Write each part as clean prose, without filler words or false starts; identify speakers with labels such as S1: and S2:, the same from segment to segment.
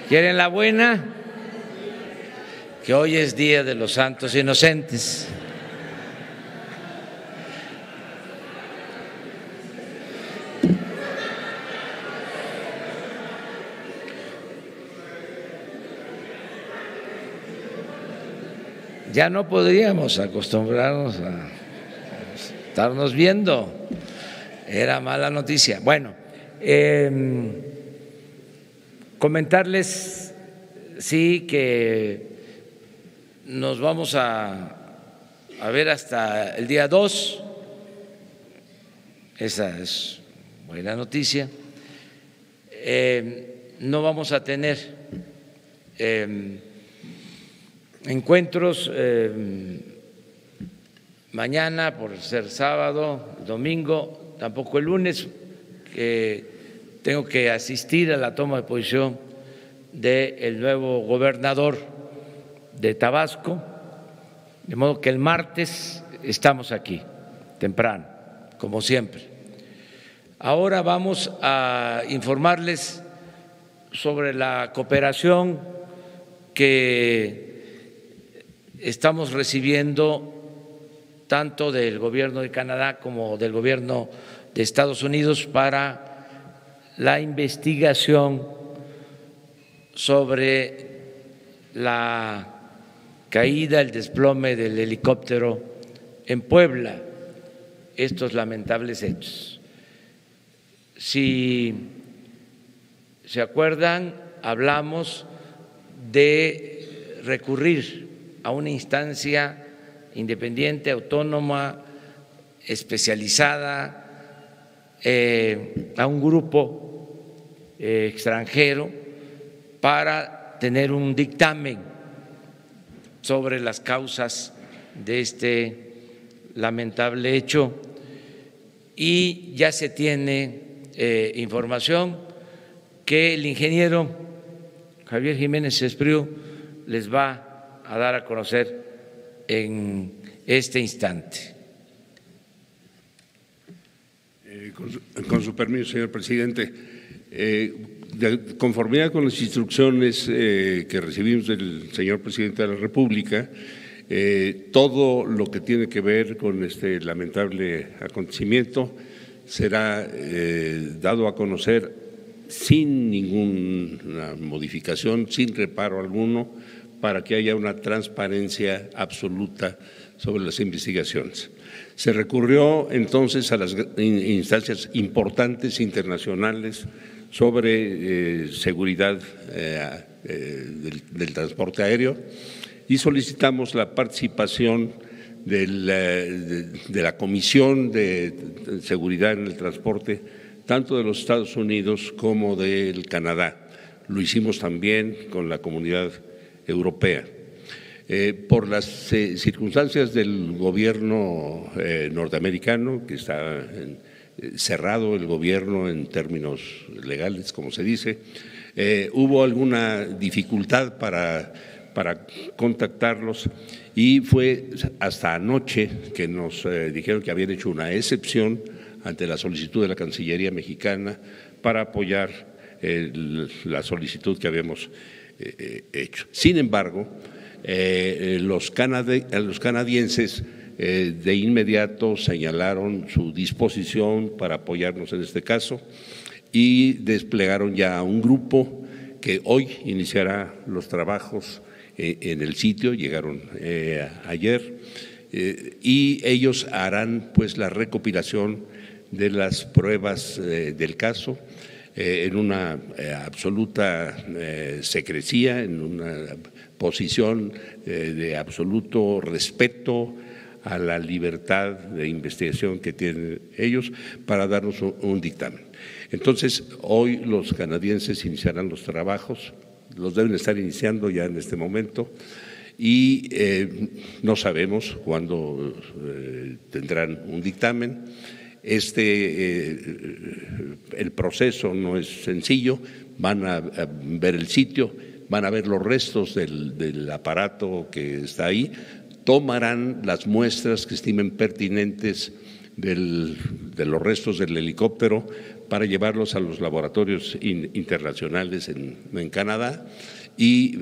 S1: ¿Quieren la buena? Que hoy es Día de los Santos Inocentes. Ya no podríamos acostumbrarnos a estarnos viendo, era mala noticia. Bueno, comentarles, sí, que nos vamos a ver hasta el día 2, esa es buena noticia. No vamos a tener encuentros mañana por ser sábado, domingo, tampoco el lunes, que tengo que asistir a la toma de posición del nuevo gobernador de Tabasco, de modo que el martes estamos aquí, temprano, como siempre. Ahora vamos a informarles sobre la cooperación que estamos recibiendo tanto del gobierno de Canadá como del gobierno de Estados Unidos para la investigación sobre la caída, el desplome del helicóptero en Puebla, estos lamentables hechos. Si se acuerdan, hablamos de recurrir a una instancia independiente, autónoma, especializada, a un grupo extranjero para tener un dictamen sobre las causas de este lamentable hecho, y ya se tiene información que el ingeniero Javier Jiménez Espriu les va a dar a conocer en este instante.
S2: Con su permiso, señor presidente, de conformidad con las instrucciones que recibimos del señor presidente de la República, todo lo que tiene que ver con este lamentable acontecimiento será dado a conocer sin ninguna modificación, sin reparo alguno, para que haya una transparencia absoluta sobre las investigaciones. Se recurrió entonces a las instancias importantes internacionales sobre seguridad del transporte aéreo y solicitamos la participación de la Comisión de Seguridad en el Transporte, tanto de los Estados Unidos como del Canadá. Lo hicimos también con la Comunidad Europea. Por las circunstancias del gobierno norteamericano, que está cerrado el gobierno en términos legales, como se dice, hubo alguna dificultad para contactarlos y fue hasta anoche que nos dijeron que habían hecho una excepción ante la solicitud de la Cancillería mexicana para apoyar la solicitud que habíamos hecho. Sin embargo, los canadienses de inmediato señalaron su disposición para apoyarnos en este caso y desplegaron ya un grupo que hoy iniciará los trabajos en el sitio, llegaron ayer, y ellos harán pues la recopilación de las pruebas del caso en una absoluta secrecía, en una posición de absoluto respeto a la libertad de investigación que tienen ellos para darnos un dictamen. Entonces, hoy los canadienses iniciarán los trabajos, los deben estar iniciando ya en este momento y no sabemos cuándo tendrán un dictamen. El proceso no es sencillo, van a ver el sitio, van a ver los restos del aparato que está ahí, tomarán las muestras que estimen pertinentes de los restos del helicóptero para llevarlos a los laboratorios internacionales en Canadá y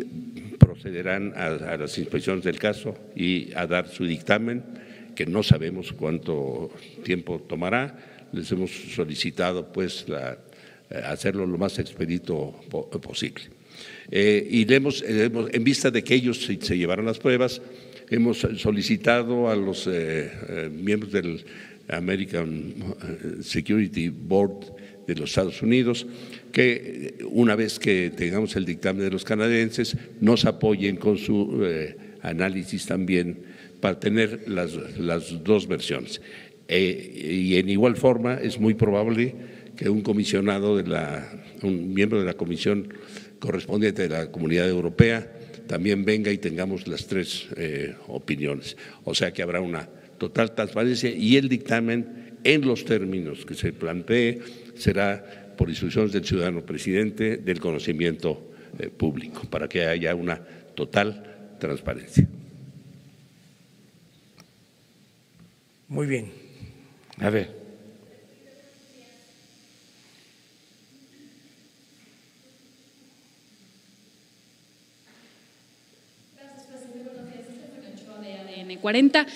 S2: procederán a las inspecciones del caso y a dar su dictamen, que no sabemos cuánto tiempo tomará. Les hemos solicitado pues hacerlo lo más expedito posible. Y en vista de que ellos se llevaron las pruebas, hemos solicitado a los miembros del American Security Board de los Estados Unidos que una vez que tengamos el dictamen de los canadienses nos apoyen con su análisis también para tener las dos versiones. Y en igual forma es muy probable que un comisionado un miembro de la comisión correspondiente de la Comunidad Europea también venga y tengamos las tres opiniones. O sea que habrá una total transparencia y el dictamen en los términos que se plantee será por instrucciones del ciudadano presidente del conocimiento público para que haya una total transparencia.
S1: Muy bien. A ver.
S3: ADN 40.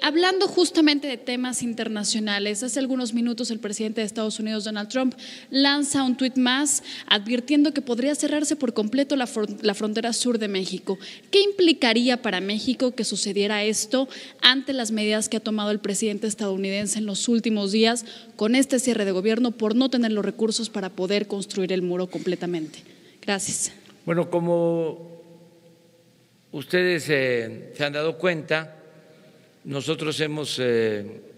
S3: Hablando justamente de temas internacionales, hace algunos minutos el presidente de Estados Unidos, Donald Trump, lanza un tuit más advirtiendo que podría cerrarse por completo la frontera sur de México. ¿Qué implicaría para México que sucediera esto ante las medidas que ha tomado el presidente estadounidense en los últimos días con este cierre de gobierno por no tener los recursos para poder construir el muro completamente? Gracias.
S1: Bueno, como ustedes se han dado cuenta, nosotros hemos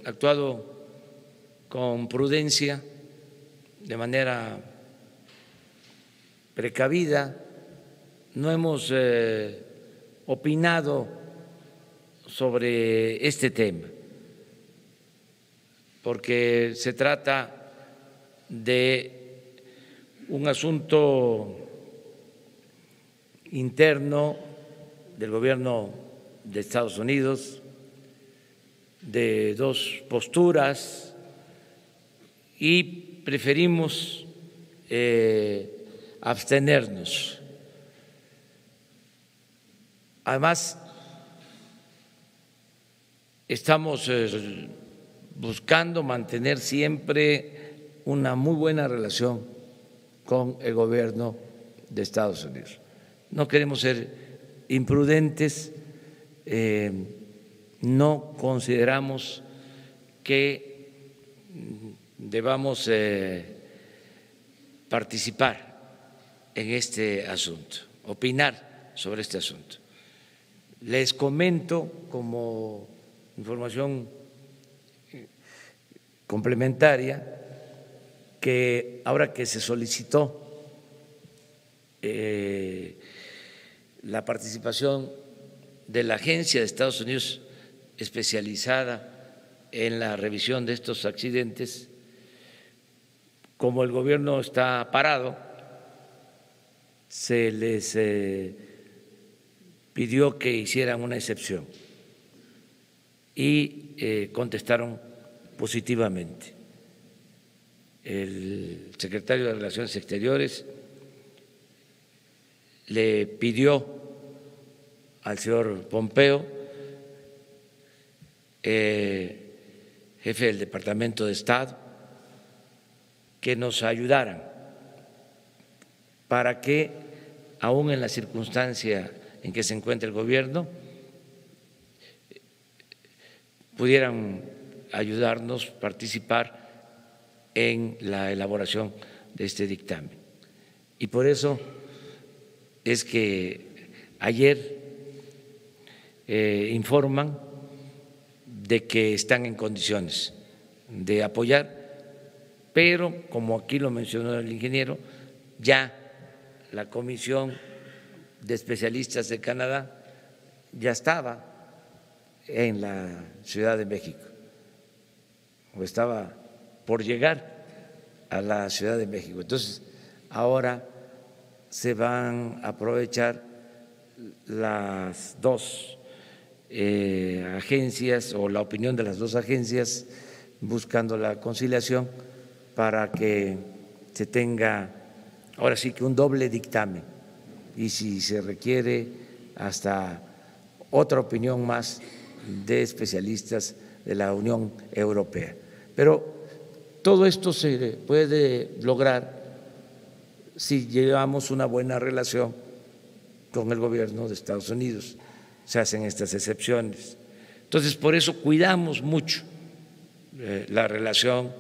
S1: actuado con prudencia, de manera precavida, no hemos opinado sobre este tema, porque se trata de un asunto interno del gobierno de Estados Unidos, de dos posturas, y preferimos abstenernos. Además, estamos buscando mantener siempre una muy buena relación con el gobierno de Estados Unidos. No queremos ser imprudentes, no consideramos que debamos participar en este asunto, opinar sobre este asunto. Les comento como información complementaria que ahora que se solicitó la participación de la Agencia de Estados Unidos especializada en la revisión de estos accidentes, como el gobierno está parado, se les pidió que hicieran una excepción y contestaron positivamente. El secretario de Relaciones Exteriores le pidió al señor Pompeo, jefe del Departamento de Estado, que nos ayudaran para que, aún en la circunstancia en que se encuentra el gobierno, pudieran ayudarnos a participar en la elaboración de este dictamen. Y por eso es que ayer informan de que están en condiciones de apoyar, pero como aquí lo mencionó el ingeniero, ya la Comisión de Especialistas de Canadá ya estaba en la Ciudad de México, o estaba por llegar a la Ciudad de México. Entonces, ahora se van a aprovechar las dos agencias o la opinión de las dos agencias buscando la conciliación para que se tenga ahora sí que un doble dictamen y si se requiere hasta otra opinión más de especialistas de la Unión Europea. Pero todo esto se puede lograr si llevamos una buena relación con el gobierno de Estados Unidos, se hacen estas excepciones. Entonces, por eso cuidamos mucho la relación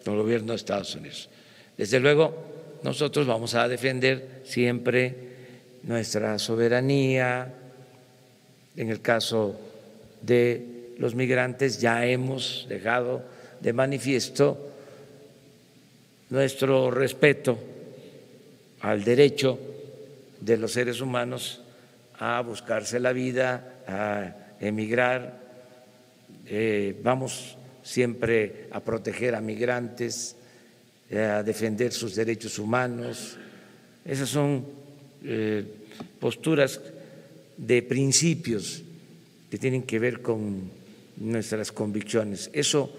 S1: con el gobierno de Estados Unidos. Desde luego, nosotros vamos a defender siempre nuestra soberanía. En el caso de los migrantes ya hemos dejado de manifiesto nuestro respeto al derecho de los seres humanos a buscarse la vida, a emigrar. Vamos siempre a proteger a migrantes, a defender sus derechos humanos. Esas son posturas de principios que tienen que ver con nuestras convicciones. Eso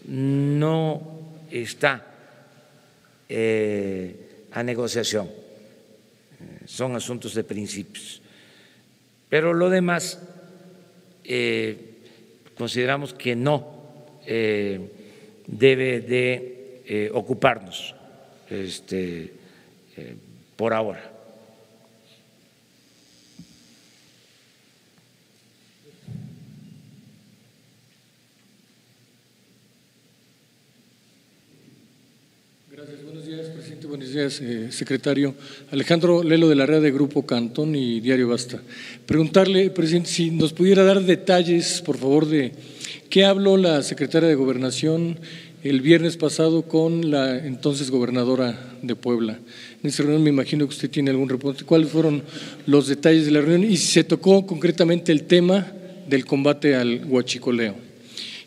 S1: no está a negociación, son asuntos de principios. Pero lo demás consideramos que no debe de ocuparnos por ahora.
S4: Gracias. Buenos días, presidente. Buenos días, secretario. Alejandro Lelo de la Red de Grupo Cantón y Diario Basta. Preguntarle, presidente, si nos pudiera dar detalles, por favor, de qué habló la secretaria de Gobernación el viernes pasado con la entonces gobernadora de Puebla. En esa reunión me imagino que usted tiene algún reporte. ¿Cuáles fueron los detalles de la reunión y si se tocó concretamente el tema del combate al huachicoleo?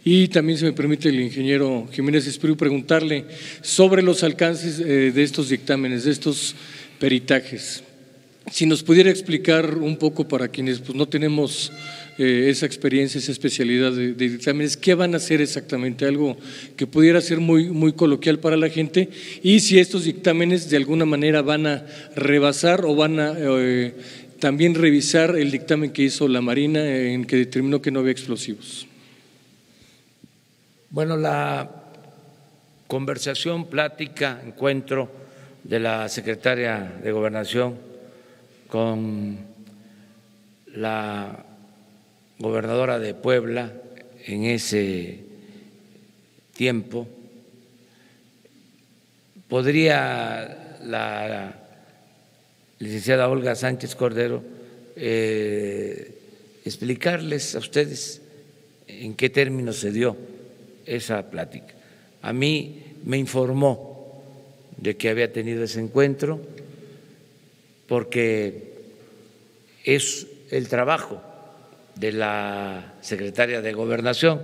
S4: Y también, si me permite el ingeniero Jiménez Espriu, preguntarle sobre los alcances de estos dictámenes, de estos peritajes. Si nos pudiera explicar un poco para quienes pues, no tenemos esa experiencia, esa especialidad de dictámenes, ¿qué van a hacer exactamente? Algo que pudiera ser muy coloquial para la gente, y si estos dictámenes de alguna manera van a rebasar o van a también revisar el dictamen que hizo la Marina en que determinó que no había explosivos.
S1: Bueno, la conversación, plática, encuentro de la secretaria de Gobernación con la gobernadora de Puebla en ese tiempo, podría la licenciada Olga Sánchez Cordero explicarles a ustedes en qué términos se dio esa plática. A mí me informó de que había tenido ese encuentro porque es el trabajo de la secretaria de Gobernación,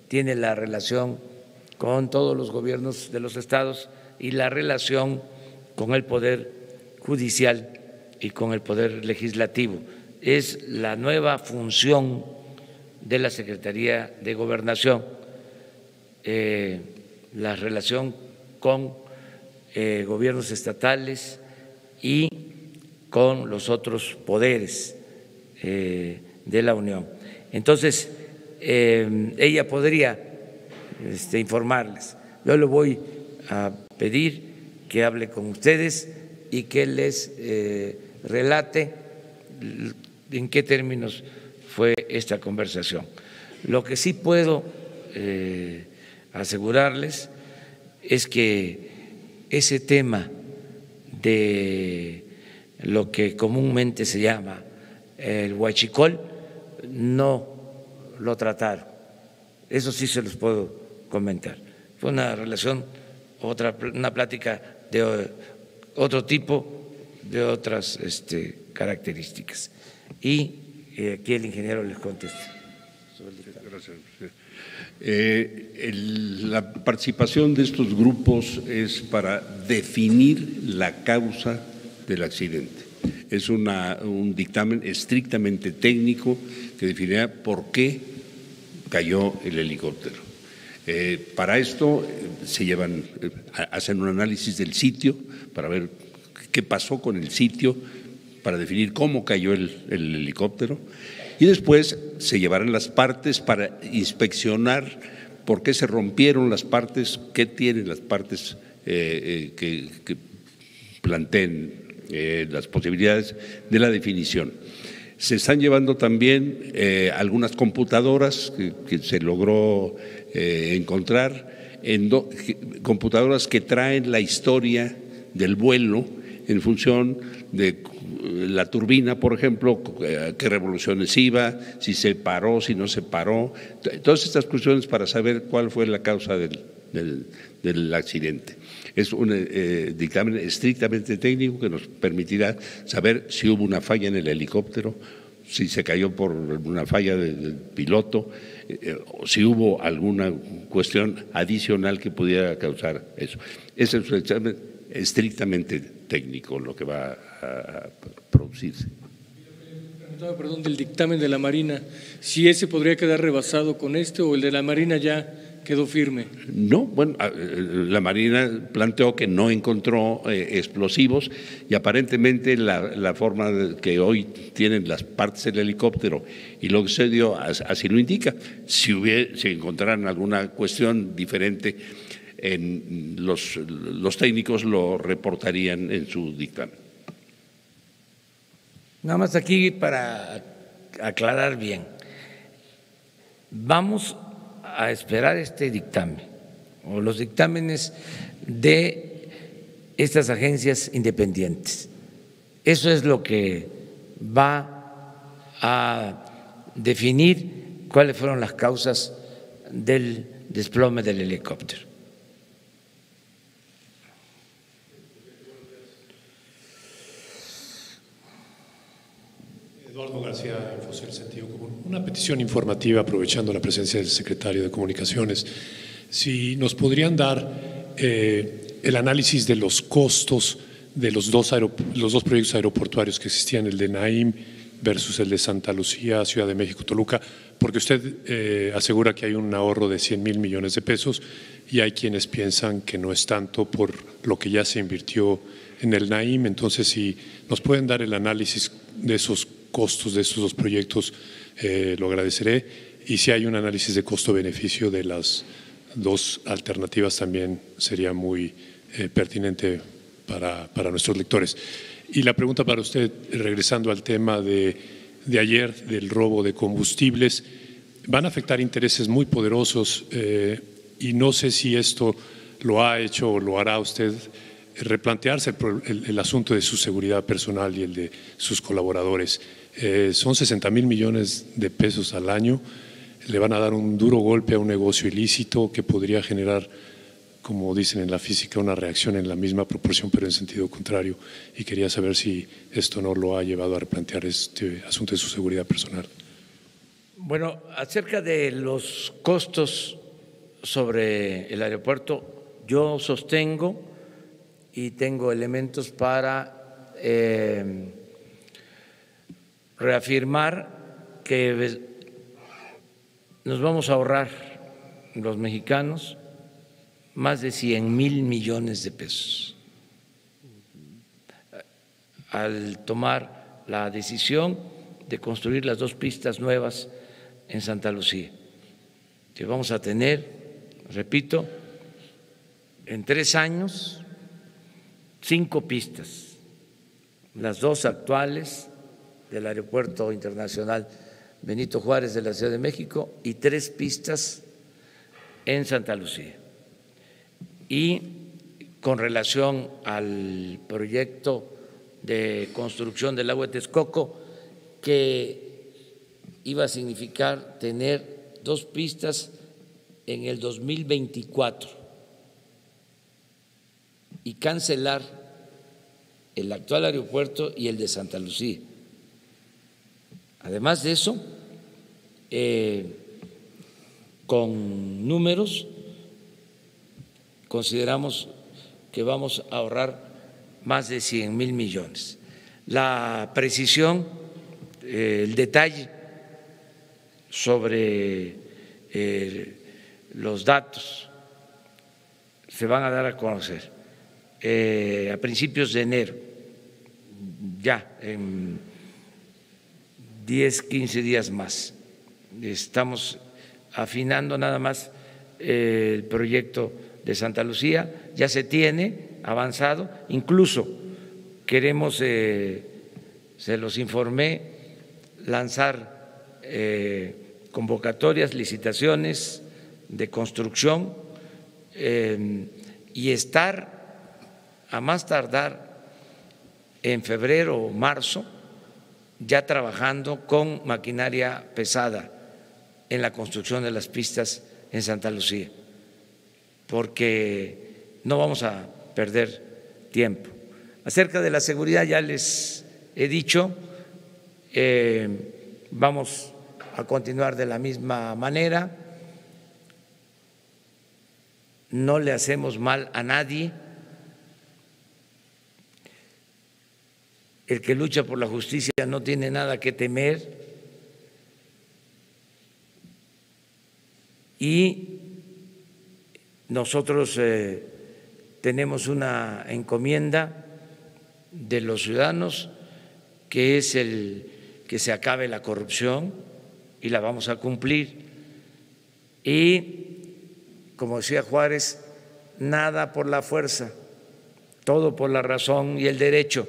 S1: tiene la relación con todos los gobiernos de los estados y la relación con el Poder Judicial y con el Poder Legislativo. Es la nueva función de la Secretaría de Gobernación, la relación con gobiernos estatales y con los otros poderes de la Unión. Entonces, ella podría informarles. Yo le voy a pedir que hable con ustedes y que les relate en qué términos fue esta conversación. Lo que sí puedo asegurarles es que ese tema de lo que comúnmente se llama el huachicol no lo trataron. Eso sí se los puedo comentar. Fue una relación, una plática de otro tipo, de otras características. Y aquí el ingeniero les contesta.
S2: Gracias. La participación de estos grupos es para definir la causa del accidente. Es un dictamen estrictamente técnico que definirá por qué cayó el helicóptero. Para esto hacen un análisis del sitio para ver qué pasó con el sitio, para definir cómo cayó el helicóptero, y después se llevarán las partes para inspeccionar por qué se rompieron las partes, qué tienen las partes que planteen las posibilidades de la definición. Se están llevando también algunas computadoras que se logró encontrar, computadoras que traen la historia del vuelo en función de la turbina, por ejemplo, qué revoluciones iba, si se paró, si no se paró, todas estas cuestiones para saber cuál fue la causa del accidente. Es un dictamen estrictamente técnico que nos permitirá saber si hubo una falla en el helicóptero, si se cayó por una falla del piloto, o si hubo alguna cuestión adicional que pudiera causar eso. Ese es un examen estrictamente técnico lo que va a producirse.
S4: Perdón, del dictamen de la Marina, si ese podría quedar rebasado con este o el de la Marina ya quedó firme.
S2: No, bueno, la Marina planteó que no encontró explosivos y aparentemente la forma que hoy tienen las partes del helicóptero y lo que se dio así lo indica. Si encontraran alguna cuestión diferente, los técnicos lo reportarían en su dictamen.
S1: Nada más aquí para aclarar bien, vamos a esperar este dictamen o los dictámenes de estas agencias independientes. Eso es lo que va a definir cuáles fueron las causas del desplome del helicóptero.
S5: Eduardo García, Infocel Sentido Común. Una petición informativa aprovechando la presencia del secretario de Comunicaciones. Si nos podrían dar el análisis de los costos de los dos proyectos aeroportuarios que existían, el de Naim versus el de Santa Lucía, Ciudad de México, Toluca, porque usted asegura que hay un ahorro de 100,000 millones de pesos y hay quienes piensan que no es tanto por lo que ya se invirtió en el Naim. Entonces, si nos pueden dar el análisis de esos costos de estos dos proyectos, lo agradeceré. Y si hay un análisis de costo-beneficio de las dos alternativas, también sería muy pertinente para nuestros lectores. Y la pregunta para usted, regresando al tema de ayer, del robo de combustibles, van a afectar intereses muy poderosos y no sé si esto lo ha hecho o lo hará usted replantearse el asunto de su seguridad personal y el de sus colaboradores. Son 60,000 millones de pesos al año, le van a dar un duro golpe a un negocio ilícito que podría generar, como dicen en la física, una reacción en la misma proporción pero en sentido contrario, y quería saber si esto no lo ha llevado a replantear este asunto de su seguridad personal.
S1: Bueno, acerca de los costos sobre el aeropuerto, yo sostengo y tengo elementos para reafirmar que nos vamos a ahorrar los mexicanos más de 100,000 millones de pesos al tomar la decisión de construir las dos pistas nuevas en Santa Lucía, que vamos a tener, repito, en 3 años 5 pistas, las dos actuales del Aeropuerto Internacional Benito Juárez de la Ciudad de México y 3 pistas en Santa Lucía. Y con relación al proyecto de construcción del lago de Texcoco, que iba a significar tener 2 pistas en el 2024 y cancelar el actual aeropuerto y el de Santa Lucía. Además de eso, con números, consideramos que vamos a ahorrar más de 100,000 millones. La precisión, el detalle sobre los datos se van a dar a conocer a principios de enero, ya en 10, 15 días más. Estamos afinando nada más el proyecto de Santa Lucía, ya se tiene avanzado, incluso queremos, se los informé, lanzar convocatorias, licitaciones de construcción y estar a más tardar en febrero o marzo ya trabajando con maquinaria pesada en la construcción de las pistas en Santa Lucía, porque no vamos a perder tiempo. Acerca de la seguridad ya les he dicho, vamos a continuar de la misma manera, no le hacemos mal a nadie. El que lucha por la justicia no tiene nada que temer y nosotros tenemos una encomienda de los ciudadanos que es el que se acabe la corrupción y la vamos a cumplir. Y como decía Juárez, nada por la fuerza, todo por la razón y el derecho.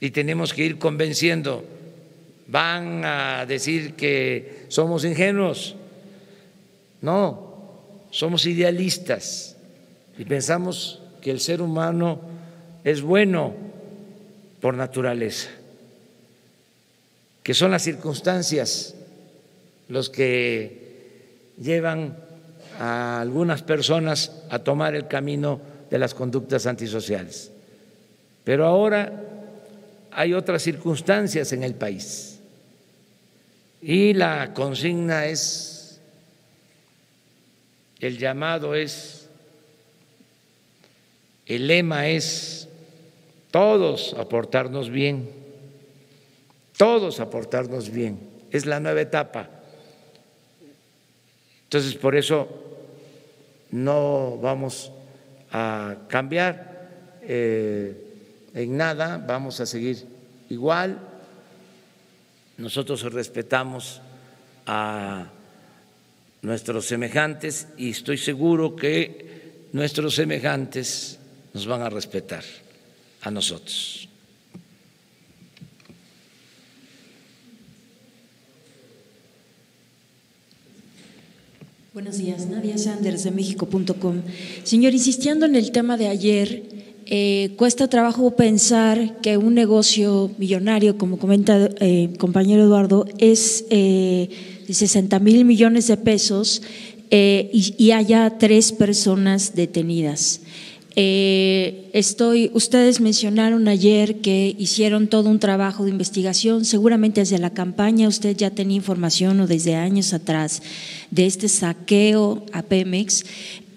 S1: Y tenemos que ir convenciendo. Van a decir que somos ingenuos. No, somos idealistas y pensamos que el ser humano es bueno por naturaleza, que son las circunstancias los que llevan a algunas personas a tomar el camino de las conductas antisociales. Pero ahora hay otras circunstancias en el país y la consigna es, el llamado es, el lema es todos aportarnos bien, todos aportarnos bien, es la nueva etapa. Entonces, por eso no vamos a cambiar en nada, vamos a seguir igual. Nosotros respetamos a nuestros semejantes y estoy seguro que nuestros semejantes nos van a respetar a nosotros.
S6: Buenos días, Nadia Sanders de México.com. Señor, insistiendo en el tema de ayer, cuesta trabajo pensar que un negocio millonario, como comenta el compañero Eduardo, es de 60,000 millones de pesos y haya 3 personas detenidas. Ustedes mencionaron ayer que hicieron todo un trabajo de investigación, seguramente desde la campaña usted ya tenía información o desde años atrás de este saqueo a Pemex,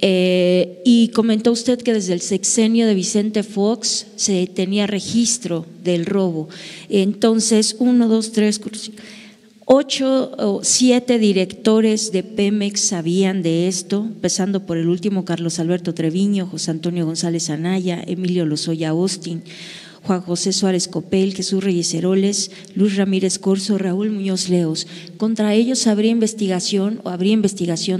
S6: y comentó usted que desde el sexenio de Vicente Fox se tenía registro del robo. Entonces, 1, 2, 3, 4, 5… 8 o 7 directores de Pemex sabían de esto, empezando por el último, Carlos Alberto Treviño, José Antonio González Anaya, Emilio Lozoya Austin, Juan José Suárez Copel, Jesús Reyes Heroles, Luis Ramírez Corzo, Raúl Muñoz Leos. Contra ellos habría investigación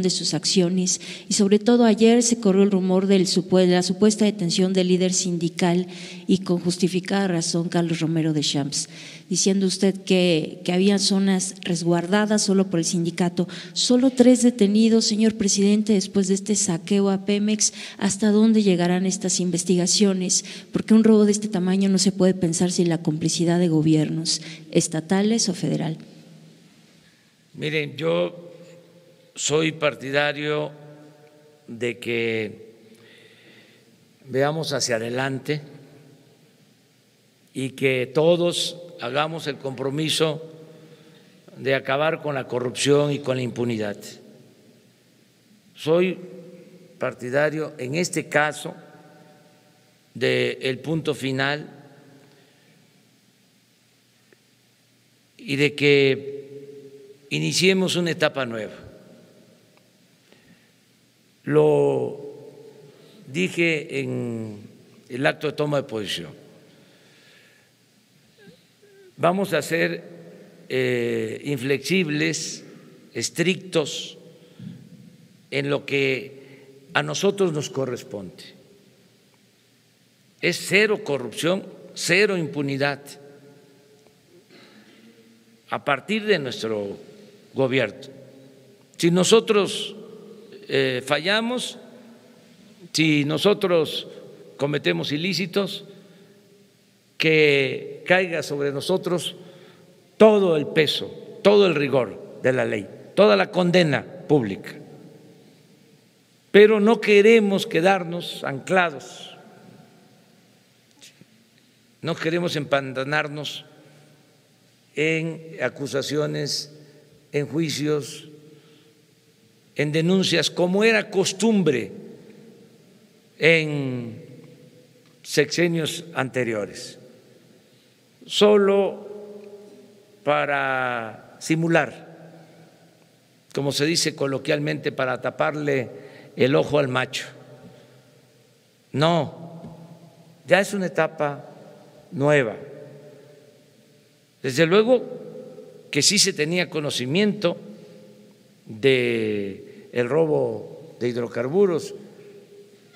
S6: de sus acciones y sobre todo ayer se corrió el rumor de la supuesta detención del líder sindical y con justificada razón Carlos Romero de Champs, diciendo usted que había zonas resguardadas solo por el sindicato. Solo 3 detenidos, señor presidente, después de este saqueo a Pemex. ¿Hasta dónde llegarán estas investigaciones? Porque un robo de este tamaño no se puede pensar sin la complicidad de gobiernos estatales o federal.
S1: Miren, yo soy partidario de que veamos hacia adelante y que todos hagamos el compromiso de acabar con la corrupción y con la impunidad. Soy partidario, en este caso, del punto final y de que iniciemos una etapa nueva Lo dije en el acto de toma de posición. Vamos a ser inflexibles, estrictos en lo que a nosotros nos corresponde. Es cero corrupción, cero impunidad a partir de nuestro gobierno. Si nosotros fallamos, si nosotros cometemos ilícitos, que caiga sobre nosotros todo el peso, todo el rigor de la ley, toda la condena pública. Pero no queremos quedarnos anclados, no queremos empantanarnos en acusaciones, en juicios, en denuncias, como era costumbre en sexenios anteriores, solo para simular, como se dice coloquialmente, para taparle el ojo al macho. No, ya es una etapa nueva. Desde luego que sí se tenía conocimiento de el robo de hidrocarburos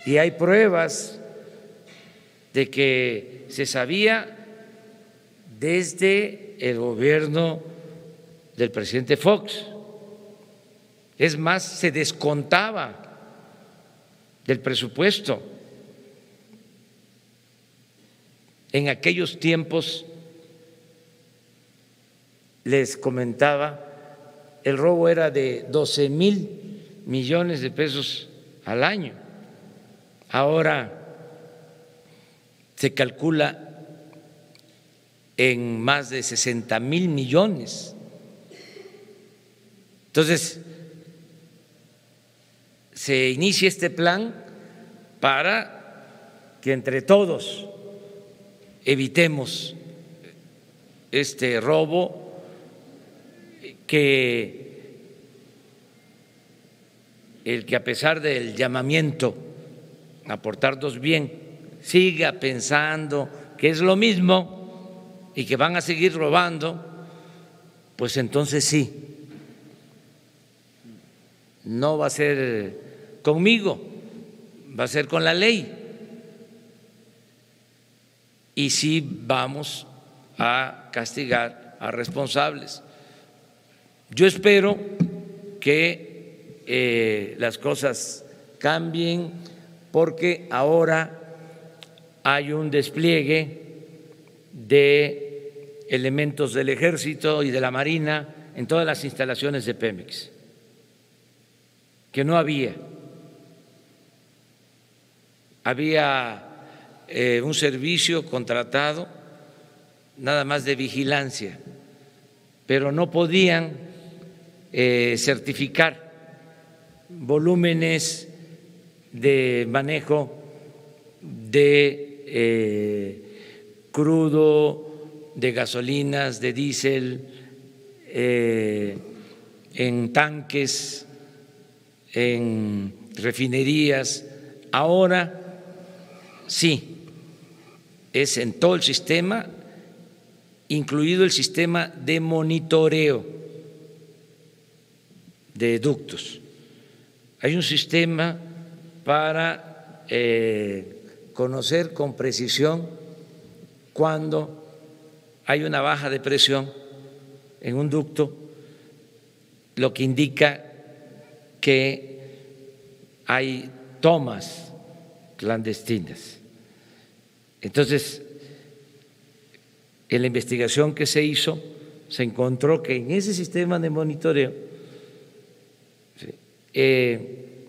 S1: y hay pruebas de que se sabía desde el gobierno del presidente Fox. Es más, se descontaba del presupuesto. En aquellos tiempos, les comentaba, el robo era de 12,000 millones de pesos al año. Ahora se calcula en más de 60,000 millones. Entonces, se inicia este plan para que entre todos evitemos este robo, que el que a pesar del llamamiento a portarnos bien siga pensando que es lo mismo y que van a seguir robando, pues entonces sí, no va a ser conmigo, va a ser con la ley. Y sí vamos a castigar a responsables. Yo espero que las cosas cambien, porque ahora hay un despliegue de elementos del Ejército y de la Marina en todas las instalaciones de Pemex, que no había. Había un servicio contratado nada más de vigilancia, pero no podían certificar volúmenes de manejo de crudo, de gasolinas, de diésel, en tanques, en refinerías. Ahora sí, es en todo el sistema, incluido el sistema de monitoreo de ductos. Hay un sistema para conocer con precisión cuando hay una baja de presión en un ducto, lo que indica que hay tomas clandestinas. Entonces, en la investigación que se hizo, se encontró que en ese sistema de monitoreo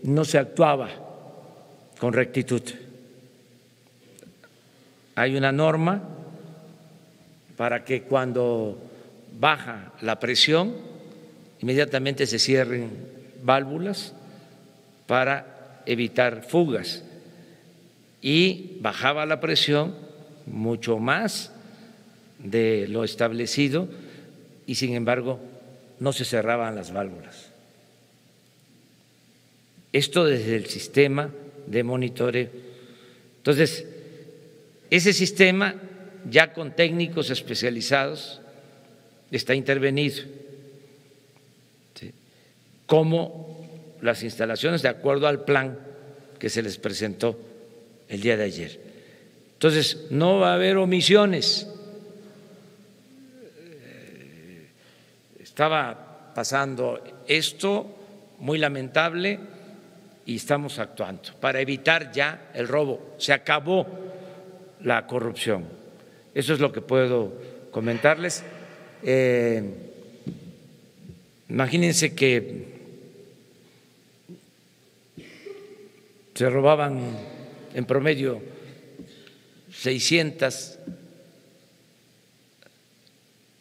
S1: no se actuaba con rectitud. Hay una norma para que cuando baja la presión, inmediatamente se cierren válvulas para evitar fugas, y bajaba la presión mucho más de lo establecido y sin embargo no se cerraban las válvulas. Esto desde el sistema de monitoreo. Entonces, ese sistema ya con técnicos especializados está intervenido, ¿sí?, como las instalaciones de acuerdo al plan que se les presentó el día de ayer. Entonces, no va a haber omisiones. Estaba pasando esto muy lamentable y estamos actuando para evitar ya el robo. Se acabó la corrupción. Eso es lo que puedo comentarles. Imagínense que se robaban en promedio 600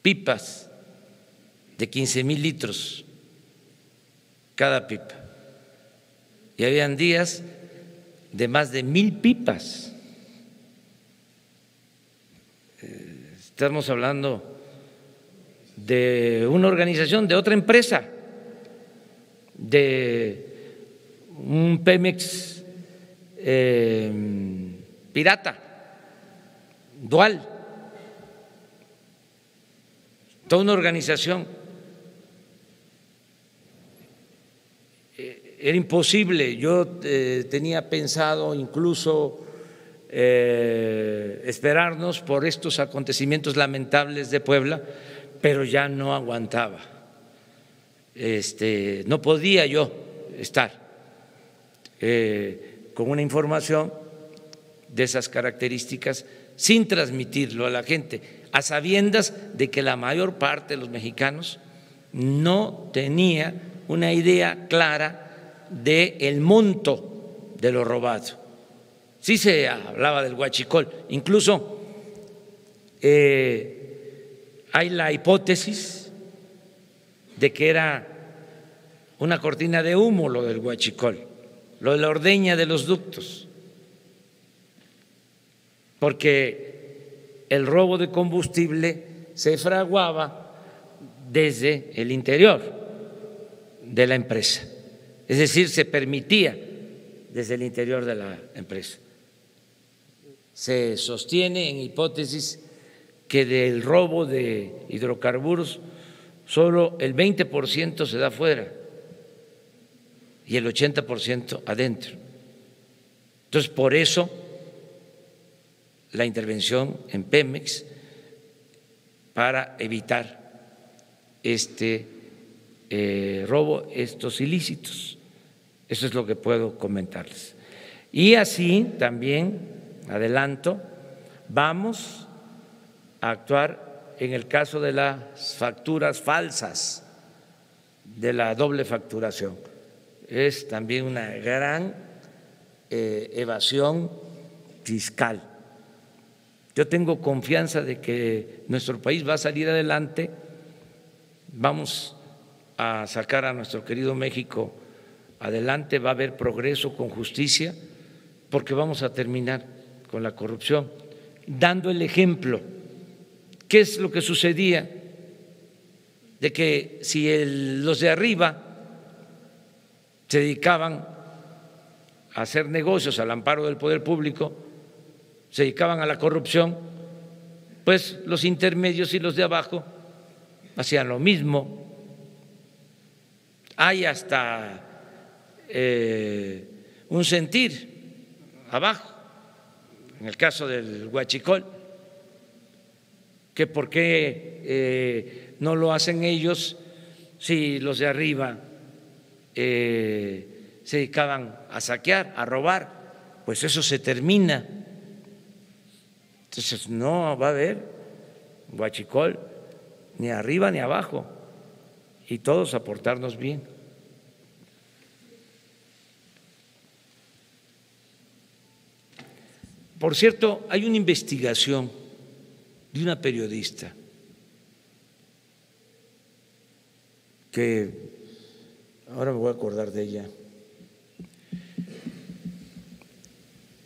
S1: pipas de 15,000 litros cada pipa, y habían días de más de 1,000 pipas. Estamos hablando de una organización, de otra empresa, de un Pemex pirata, dual, toda una organización. Era imposible. Yo tenía pensado incluso esperarnos por estos acontecimientos lamentables de Puebla, pero ya no aguantaba. No podía yo estar con una información de esas características sin transmitirlo a la gente, a sabiendas de que la mayor parte de los mexicanos no tenía una idea clara del monto de lo robado. Sí se hablaba del huachicol, incluso hay la hipótesis de que era una cortina de humo lo del huachicol, lo de la ordeña de los ductos, porque el robo de combustible se fraguaba desde el interior de la empresa, es decir, se permitía desde el interior de la empresa. Se sostiene en hipótesis que del robo de hidrocarburos solo el 20% se da afuera y el 80% adentro. Entonces, por eso la intervención en Pemex para evitar este robo, estos ilícitos. Eso es lo que puedo comentarles. Y así también, adelanto, vamos a actuar en el caso de las facturas falsas, de la doble facturación. Es también una gran evasión fiscal. Yo tengo confianza de que nuestro país va a salir adelante, vamos a sacar a nuestro querido México adelante, va a haber progreso con justicia, porque vamos a terminar con la corrupción, dando el ejemplo. ¿Qué es lo que sucedía? De que si los de arriba se dedicaban a hacer negocios al amparo del poder público, se dedicaban a la corrupción, pues los intermedios y los de abajo hacían lo mismo. Hay hasta un sentir abajo, en el caso del huachicol, que por qué no lo hacen ellos si los de arriba se dedicaban a saquear, a robar. Pues eso se termina. Entonces no va a haber huachicol ni arriba ni abajo, y todos a portarnos bien. Por cierto, hay una investigación de una periodista que ahora me voy a acordar de ella,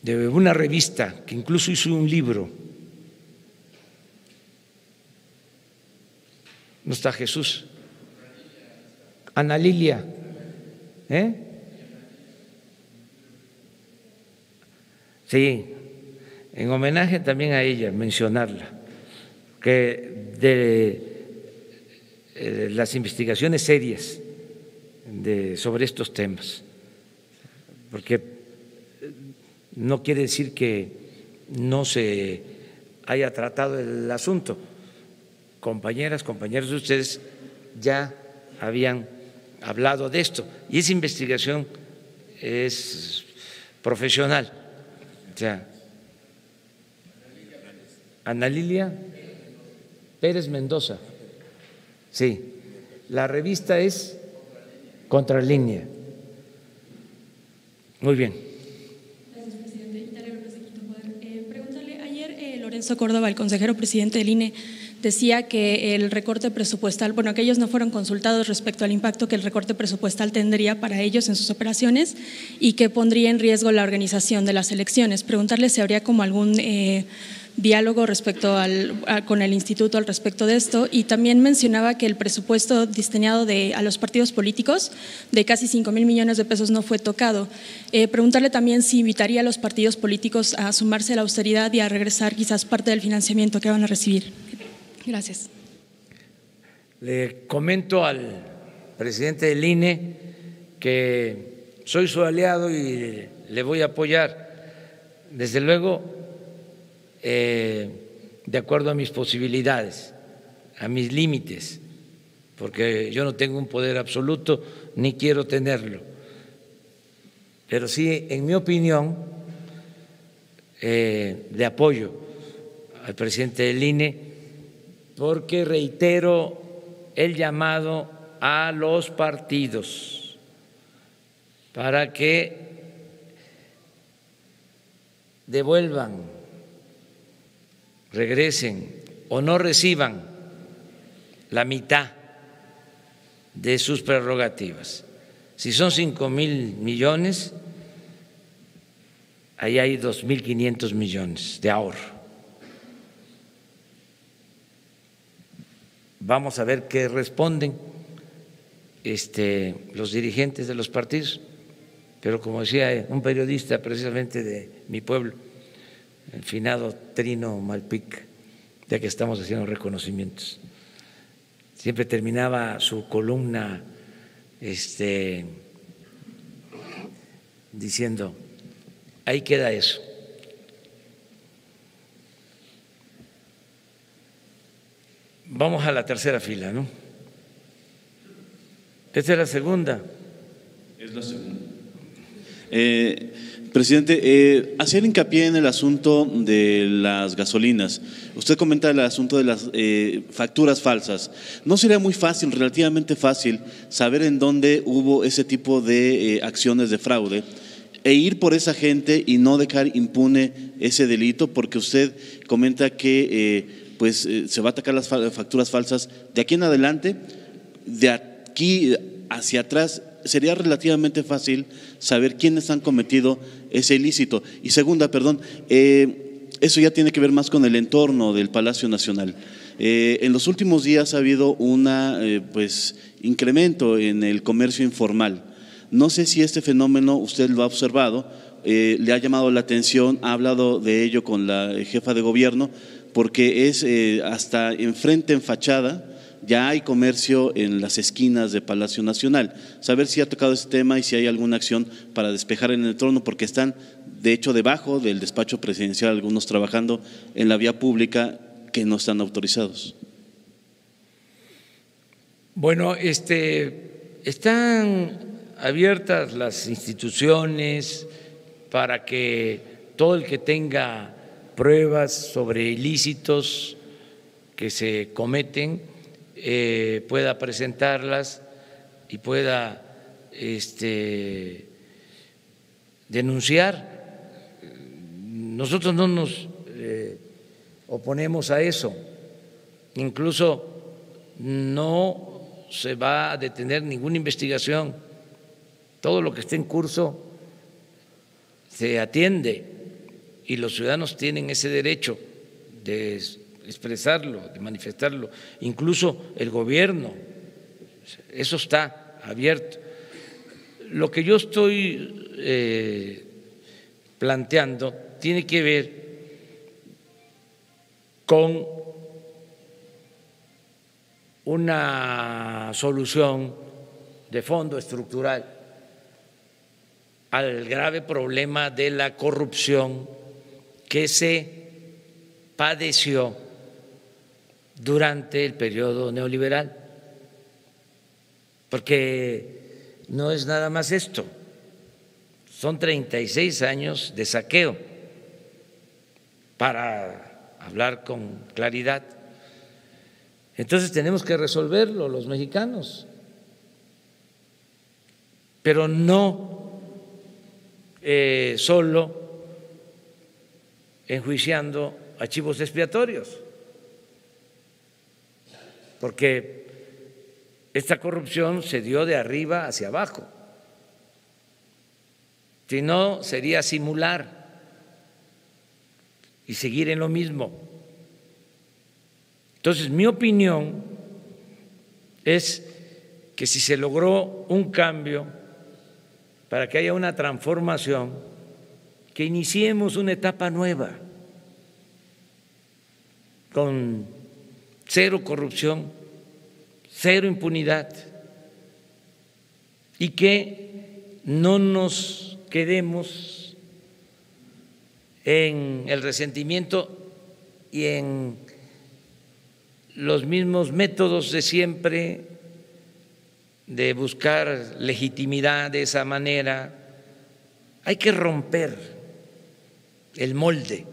S1: de una revista que incluso hizo un libro. No está Jesús. Ana Lilia, Sí, en homenaje también a ella, mencionarla, que de las investigaciones serias sobre estos temas, porque no quiere decir que no se haya tratado el asunto. Compañeras, compañeros de ustedes ya habían hablado de esto y esa investigación es profesional. O sea, Ana Lilia Pérez Mendoza. Sí, la revista es Contralínea. Muy bien.
S7: Gracias, presidente. Preguntarle, ayer Lorenzo Córdoba, el consejero presidente del INE, decía que el recorte presupuestal, bueno, que ellos no fueron consultados respecto al impacto que el recorte presupuestal tendría para ellos en sus operaciones y que pondría en riesgo la organización de las elecciones. Preguntarle si habría como algún diálogo respecto con el instituto al respecto de esto, y también mencionaba que el presupuesto destinado a los partidos políticos de casi 5,000 millones de pesos no fue tocado. Preguntarle también si invitaría a los partidos políticos a sumarse a la austeridad y a regresar quizás parte del financiamiento que van a recibir. Gracias.
S1: Le comento al presidente del INE que soy su aliado y le voy a apoyar, desde luego, de acuerdo a mis posibilidades, a mis límites, porque yo no tengo un poder absoluto ni quiero tenerlo, pero sí, en mi opinión, le apoyo al presidente del INE porque reitero el llamado a los partidos para que devuelvan, regresen o no reciban la mitad de sus prerrogativas. Si son 5,000 millones, ahí hay 2,500 millones de ahorro. Vamos a ver qué responden los dirigentes de los partidos, pero como decía un periodista precisamente de mi pueblo, el finado Trino Malpic, ya que estamos haciendo reconocimientos, siempre terminaba su columna diciendo, ahí queda eso. Vamos a la tercera fila, ¿no? Esta es la segunda.
S8: Es la segunda. Presidente, hacer hincapié en el asunto de las gasolinas. Usted comenta el asunto de las facturas falsas. ¿No sería muy fácil, relativamente fácil, saber en dónde hubo ese tipo de acciones de fraude e ir por esa gente y no dejar impune ese delito? Porque usted comenta que se va a atacar las facturas falsas de aquí en adelante, de aquí hacia atrás. Sería relativamente fácil saber quiénes han cometido ese ilícito. Y segunda, eso ya tiene que ver más con el entorno del Palacio Nacional. En los últimos días ha habido un incremento en el comercio informal. No sé si este fenómeno usted lo ha observado, le ha llamado la atención, ha hablado de ello con la jefa de gobierno, porque es hasta enfrente, en fachada, ya hay comercio en las esquinas de Palacio Nacional. Saber si ha tocado ese tema y si hay alguna acción para despejar en el entorno, porque están, de hecho, debajo del despacho presidencial, algunos trabajando en la vía pública que no están autorizados.
S1: Bueno, están abiertas las instituciones para que todo el que tenga pruebas sobre ilícitos que se cometen pueda presentarlas y pueda denunciar. Nosotros no nos oponemos a eso, incluso no se va a detener ninguna investigación, todo lo que esté en curso se atiende y los ciudadanos tienen ese derecho de expresarlo, de manifestarlo, incluso el gobierno, eso está abierto. Lo que yo estoy planteando tiene que ver con una solución de fondo estructural al grave problema de la corrupción que se padeció durante el periodo neoliberal, porque no es nada más esto, son 36 años de saqueo, para hablar con claridad. Entonces tenemos que resolverlo los mexicanos, pero no solo enjuiciando a chivos expiatorios, porque esta corrupción se dio de arriba hacia abajo, si no sería simular y seguir en lo mismo. Entonces, mi opinión es que si se logró un cambio para que haya una transformación, que iniciemos una etapa nueva con cero corrupción, cero impunidad, y que no nos quedemos en el resentimiento y en los mismos métodos de siempre, de buscar legitimidad de esa manera. Hay que romper el molde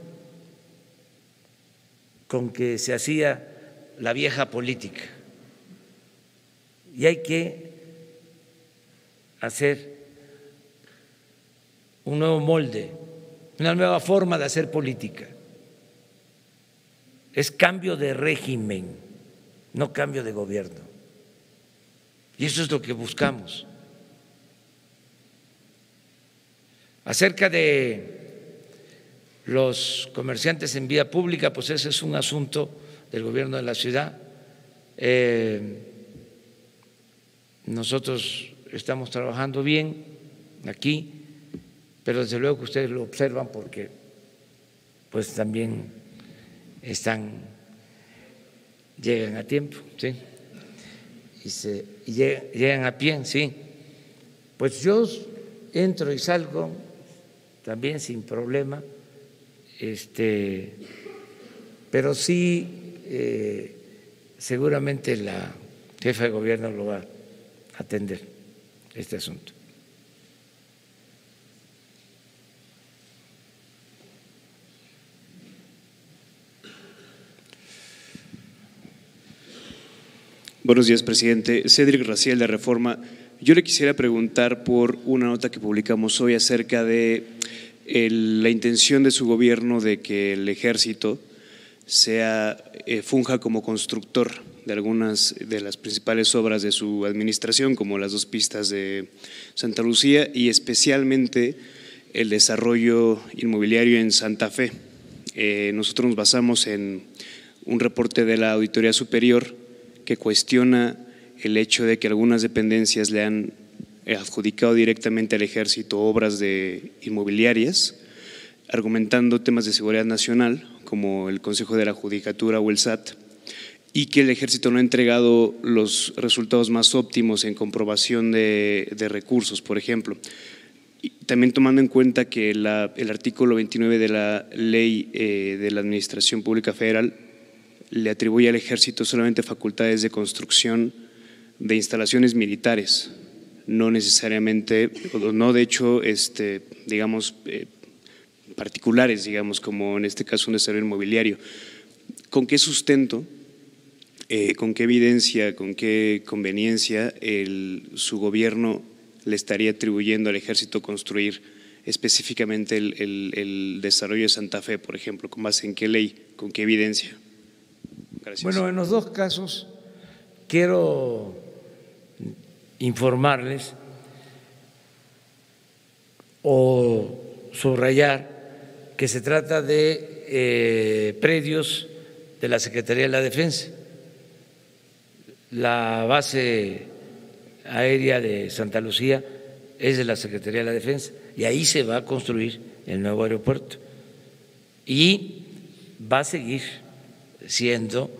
S1: con que se hacía la vieja política y hay que hacer un nuevo molde, una nueva forma de hacer política. Es cambio de régimen, no cambio de gobierno. Y eso es lo que buscamos. Acerca de los comerciantes en vía pública, pues ese es un asunto del gobierno de la ciudad. Nosotros estamos trabajando bien aquí, pero desde luego que ustedes lo observan porque pues también llegan a tiempo, ¿sí? Y llegan a pie, sí. Pues yo entro y salgo también sin problema, pero sí seguramente la jefa de gobierno lo va a atender, este asunto.
S9: Buenos días, presidente. Cédric Raciel, de Reforma. Yo le quisiera preguntar por una nota que publicamos hoy acerca de la intención de su gobierno de que el ejército funja como constructor de algunas de las principales obras de su administración, como las 2 pistas de Santa Lucía y especialmente el desarrollo inmobiliario en Santa Fe. Nosotros nos basamos en un reporte de la Auditoría Superior que cuestiona el hecho de que algunas dependencias le han adjudicado directamente al ejército obras inmobiliarias, argumentando temas de seguridad nacional, como el Consejo de la Judicatura o el SAT, y que el ejército no ha entregado los resultados más óptimos en comprobación de recursos, por ejemplo. Y también tomando en cuenta que el artículo 29 de la Ley de la Administración Pública Federal le atribuye al ejército solamente facultades de construcción de instalaciones militares, no necesariamente, no de hecho, digamos, particulares, digamos, como en este caso un desarrollo inmobiliario. ¿Con qué sustento, con qué evidencia, con qué conveniencia su gobierno le estaría atribuyendo al ejército construir específicamente el desarrollo de Santa Fe, por ejemplo? ¿Con base en qué ley, con qué evidencia? Gracias.
S1: Bueno, en los 2 casos quiero informarles o subrayar que se trata de predios de la Secretaría de la Defensa. La base aérea de Santa Lucía es de la Secretaría de la Defensa y ahí se va a construir el nuevo aeropuerto. y va a seguir siendo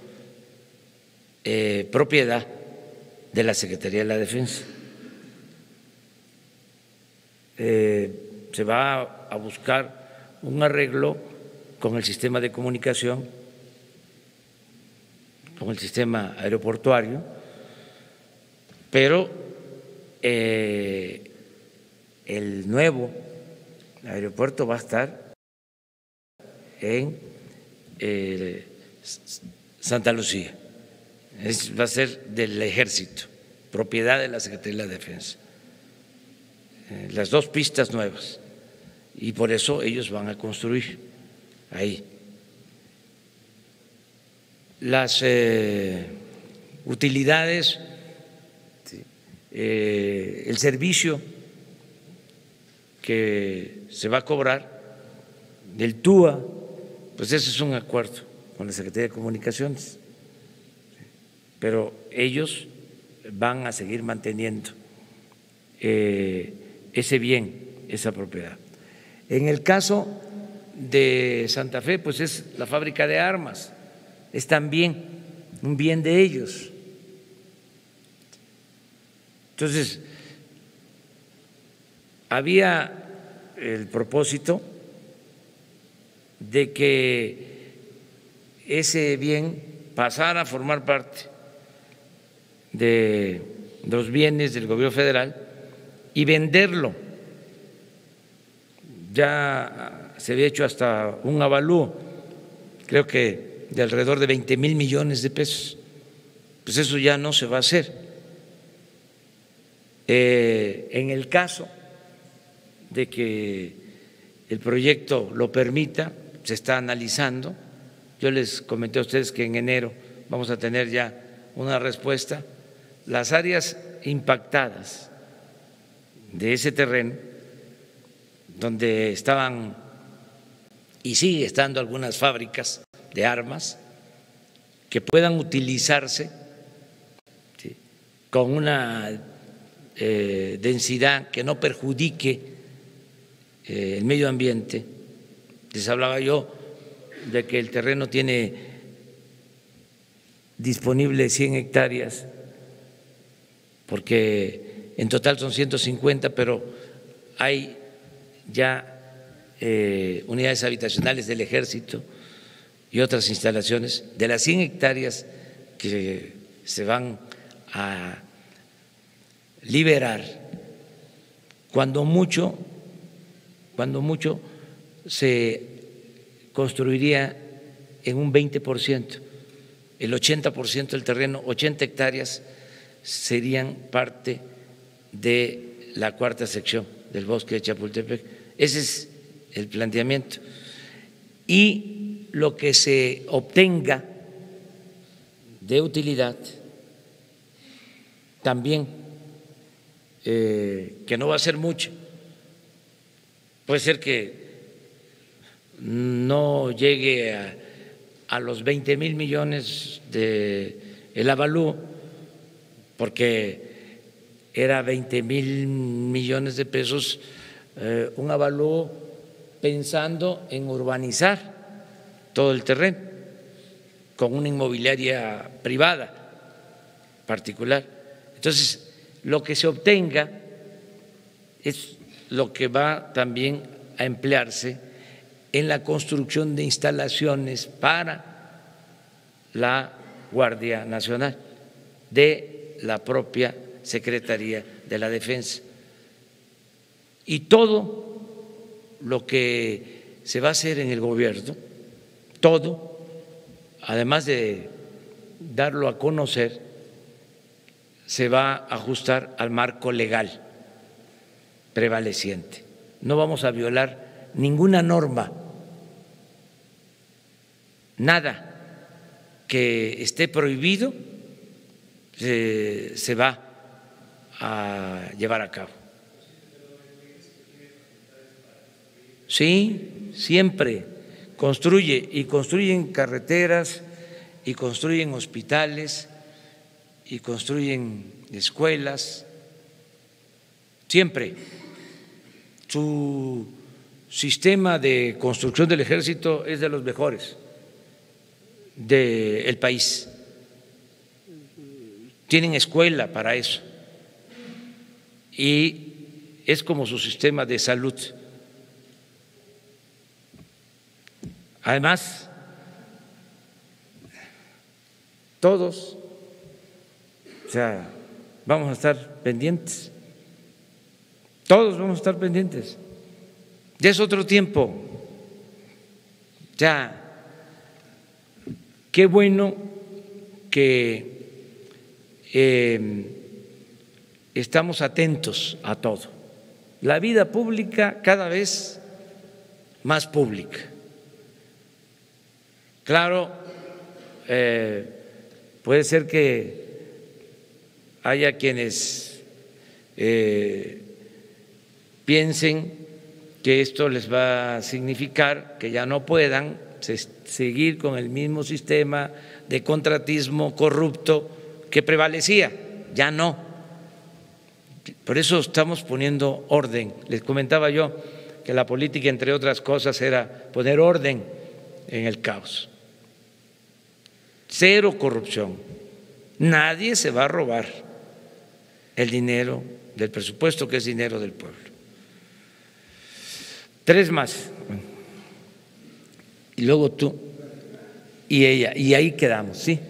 S1: propiedad de la Secretaría de la Defensa. Se va a buscar un arreglo con el sistema de comunicación, con el sistema aeroportuario, pero el nuevo aeropuerto va a estar en Santa Lucía. Va a ser del Ejército, propiedad de la Secretaría de la Defensa. Las dos pistas nuevas, y por eso ellos van a construir ahí. Las utilidades, el servicio que se va a cobrar del TUA, pues ese es un acuerdo con la Secretaría de Comunicaciones, pero ellos van a seguir manteniendo ese bien, esa propiedad. En el caso de Santa Fe, pues es la fábrica de armas, es también un bien de ellos. Entonces, había el propósito de que ese bien pasara a formar parte de los bienes del gobierno federal y venderlo. Ya se había hecho hasta un avalúo, creo que de alrededor de 20,000 millones de pesos. Pues eso ya no se va a hacer. En el caso de que el proyecto lo permita, se está analizando. Yo les comenté a ustedes que en enero vamos a tener ya una respuesta. Las áreas impactadas de ese terreno, donde estaban y sigue estando algunas fábricas de armas, que puedan utilizarse, ¿sí?, con una densidad que no perjudique el medio ambiente. Les hablaba yo de que el terreno tiene disponible 100 hectáreas, porque en total son 150, pero hay ya unidades habitacionales del Ejército y otras instalaciones. De las 100 hectáreas que se van a liberar, cuando mucho se construiría en un 20%, el 80% del terreno, 80 hectáreas, serían parte de la cuarta sección del bosque de Chapultepec. Ese es el planteamiento. Y lo que se obtenga de utilidad también, que no va a ser mucho, puede ser que no llegue a los 20,000 millones de el avalúo, porque era 20,000 millones de pesos, un avalúo pensando en urbanizar todo el terreno con una inmobiliaria privada particular. Entonces, lo que se obtenga es lo que va también a emplearse en la construcción de instalaciones para la Guardia Nacional de la propia Secretaría de la Defensa. Y todo lo que se va a hacer en el gobierno, todo, además de darlo a conocer, se va a ajustar al marco legal prevaleciente. No vamos a violar ninguna norma, nada que esté prohibido se va a llevar a cabo. Sí, siempre construye, y construyen carreteras, y construyen hospitales, y construyen escuelas, siempre. Su sistema de construcción del ejército es de los mejores del país. Tienen escuela para eso y es como su sistema de salud. Además, todos, o sea, vamos a estar pendientes, todos vamos a estar pendientes. Ya es otro tiempo, ya, qué bueno que estamos atentos a todo. La vida pública cada vez más pública. Claro, puede ser que haya quienes piensen que esto les va a significar que ya no puedan seguir con el mismo sistema de contratismo corrupto que prevalecía. Ya no. Por eso estamos poniendo orden. Les comentaba yo que la política, entre otras cosas, era poner orden en el caos. Cero corrupción. Nadie se va a robar el dinero del presupuesto, que es dinero del pueblo. 3 más. Y luego tú y ella. Y ahí quedamos, ¿sí?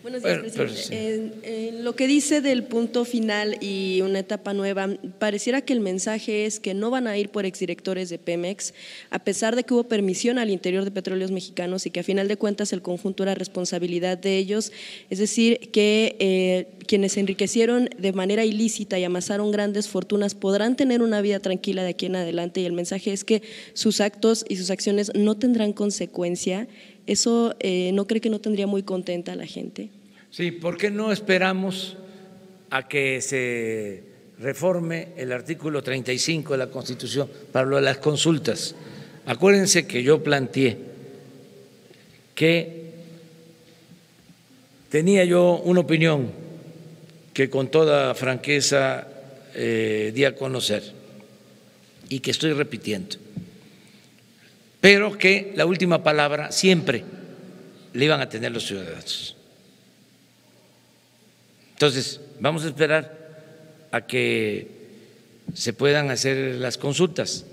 S10: Buenos días, presidente. En lo que dice del punto final y una etapa nueva, pareciera que el mensaje es que no van a ir por exdirectores de Pemex, a pesar de que hubo permisión al interior de Petróleos Mexicanos y que a final de cuentas el conjunto era responsabilidad de ellos, es decir, que quienes se enriquecieron de manera ilícita y amasaron grandes fortunas podrán tener una vida tranquila de aquí en adelante, y el mensaje es que sus actos y sus acciones no tendrán consecuencia. ¿Eso no cree que no tendría muy contenta a la gente?
S1: Sí, ¿por qué no esperamos a que se reforme el artículo 35 de la Constitución para lo de las consultas? Acuérdense que yo planteé que tenía yo una opinión que con toda franqueza di a conocer y que estoy repitiendo, pero que la última palabra siempre le iban a tener los ciudadanos. Entonces, vamos a esperar a que se puedan hacer las consultas.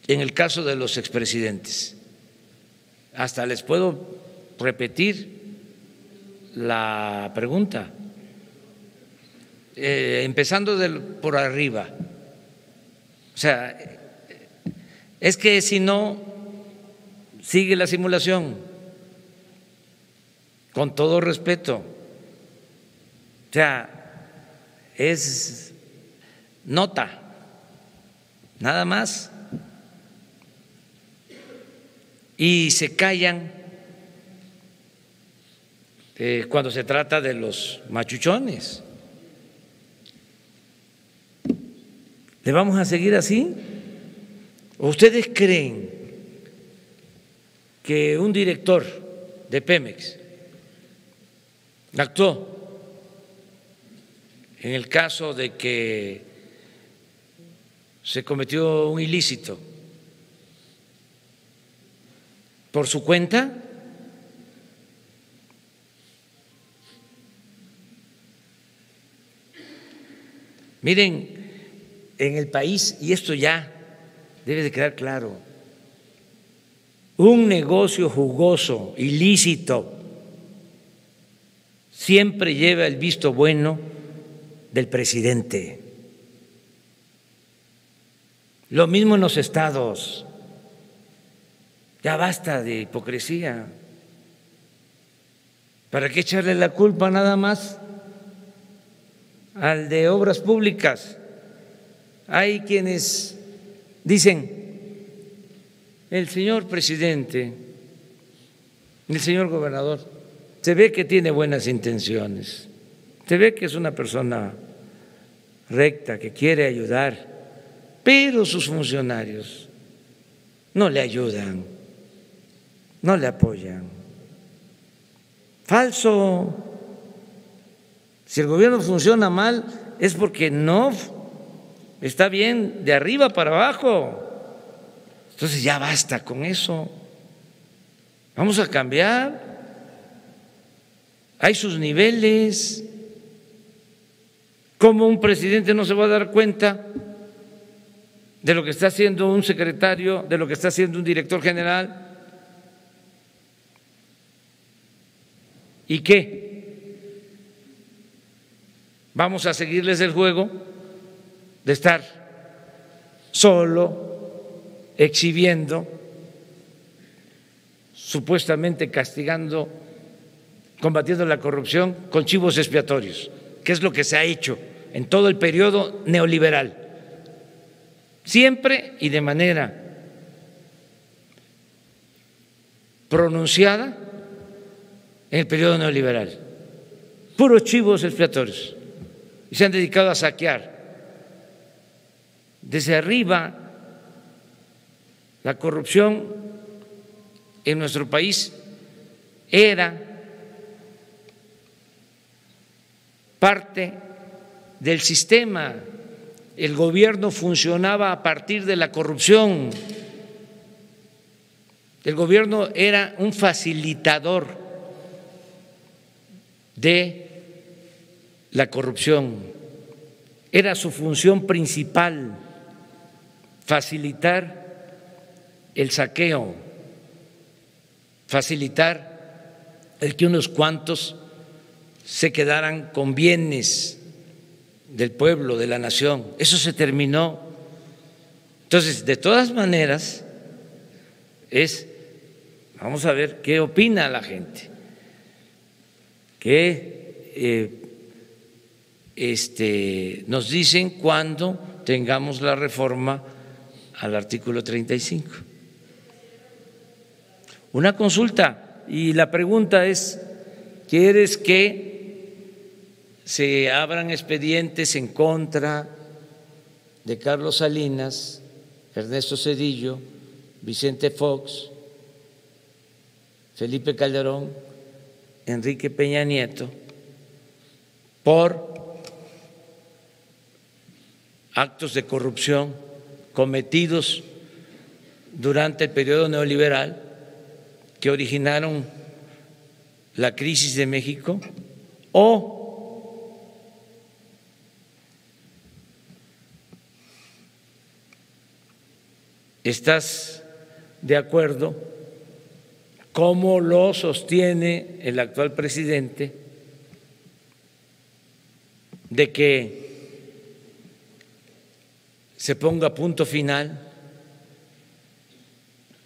S1: En el caso de los expresidentes, hasta les puedo repetir la pregunta, empezando por arriba. O sea, es que si no sigue la simulación, con todo respeto, o sea, es nota, nada más, y se callan cuando se trata de los machuchones. ¿Le vamos a seguir así? ¿O ustedes creen que un director de Pemex actuó en el caso de que se cometió un ilícito por su cuenta? Miren, en el país, y esto ya debe de quedar claro, un negocio jugoso, ilícito, siempre lleva el visto bueno del presidente. Lo mismo en los estados. Ya basta de hipocresía. ¿Para qué echarle la culpa nada más al de obras públicas? Hay quienes dicen: el señor presidente, el señor gobernador, se ve que tiene buenas intenciones, se ve que es una persona recta, que quiere ayudar, pero sus funcionarios no le ayudan, no le apoyan. Falso. Si el gobierno funciona mal es porque no está bien de arriba para abajo. Entonces ya basta con eso. Vamos a cambiar. Hay sus niveles. ¿Cómo un presidente no se va a dar cuenta de lo que está haciendo un secretario, de lo que está haciendo un director general? ¿Y qué? ¿Vamos a seguirles el juego de estar solo exhibiendo, supuestamente castigando, combatiendo la corrupción con chivos expiatorios, que es lo que se ha hecho en todo el periodo neoliberal, siempre y de manera pronunciada en el periodo neoliberal, puros chivos expiatorios, y se han dedicado a saquear desde arriba. La corrupción en nuestro país era parte del sistema. El gobierno funcionaba a partir de la corrupción. El gobierno era un facilitador de la corrupción. Era su función principal, facilitar el saqueo, facilitar el que unos cuantos se quedaran con bienes del pueblo, de la nación. Eso se terminó. Entonces, de todas maneras, vamos a ver qué opina la gente, qué nos dicen cuando tengamos la reforma al artículo 35. Una consulta, y la pregunta es: ¿quieres que se abran expedientes en contra de Carlos Salinas, Ernesto Zedillo, Vicente Fox, Felipe Calderón, Enrique Peña Nieto por actos de corrupción cometidos durante el periodo neoliberal que originaron la crisis de México? ¿O estás de acuerdo, como lo sostiene el actual presidente, de que se ponga punto final